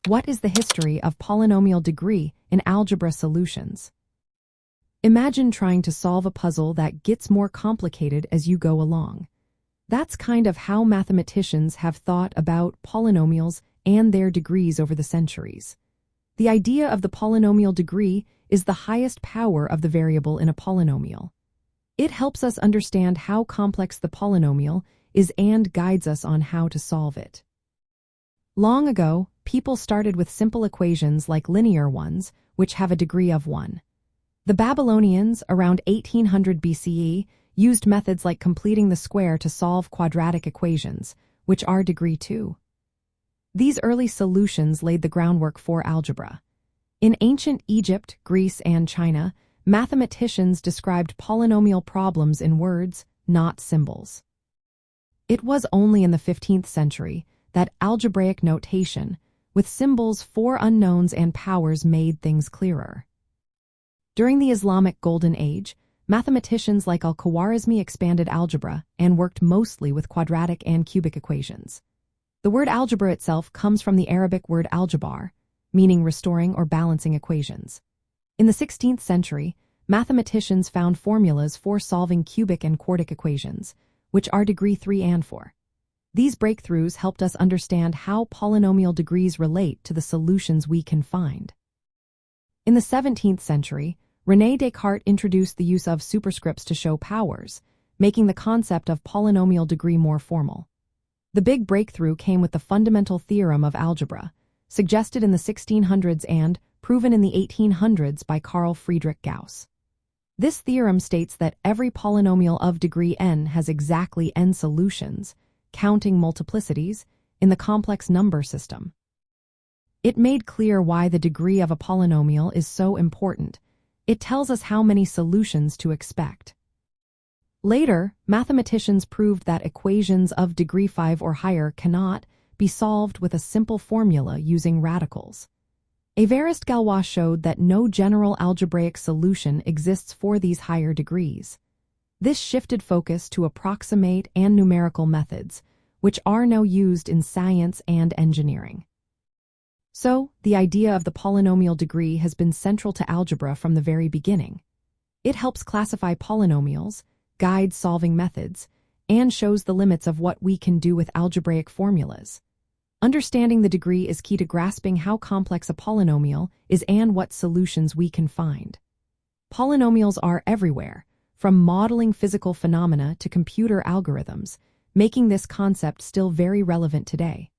What is the history of polynomial degree in algebra solutions? Imagine trying to solve a puzzle that gets more complicated as you go along. That's kind of how mathematicians have thought about polynomials and their degrees over the centuries. The idea of the polynomial degree is the highest power of the variable in a polynomial. It helps us understand how complex the polynomial is and guides us on how to solve it. Long ago, people started with simple equations like linear ones, which have a degree of 1. The Babylonians, around 1800 BCE, used methods like completing the square to solve quadratic equations, which are degree 2. These early solutions laid the groundwork for algebra. In ancient Egypt, Greece, and China, mathematicians described polynomial problems in words, not symbols. It was only in the 15th century that algebraic notation, with symbols for unknowns and powers, made things clearer. During the Islamic Golden Age, mathematicians like Al-Khwarizmi expanded algebra and worked mostly with quadratic and cubic equations. The word algebra itself comes from the Arabic word aljabar, meaning restoring or balancing equations. In the 16th century, mathematicians found formulas for solving cubic and quartic equations, which are degree 3 and 4. These breakthroughs helped us understand how polynomial degrees relate to the solutions we can find. In the 17th century, René Descartes introduced the use of superscripts to show powers, making the concept of polynomial degree more formal. The big breakthrough came with the fundamental theorem of algebra, suggested in the 1600s and proven in the 1800s by Carl Friedrich Gauss. This theorem states that every polynomial of degree n has exactly n solutions, counting multiplicities, in the complex number system. It made clear why the degree of a polynomial is so important. It tells us how many solutions to expect. Later, mathematicians proved that equations of degree 5 or higher cannot be solved with a simple formula using radicals. Évariste Galois showed that no general algebraic solution exists for these higher degrees. This shifted focus to approximate and numerical methods, which are now used in science and engineering. So, the idea of the polynomial degree has been central to algebra from the very beginning. It helps classify polynomials, guides solving methods, and shows the limits of what we can do with algebraic formulas. Understanding the degree is key to grasping how complex a polynomial is and what solutions we can find. Polynomials are everywhere, from modeling physical phenomena to computer algorithms, making this concept still very relevant today.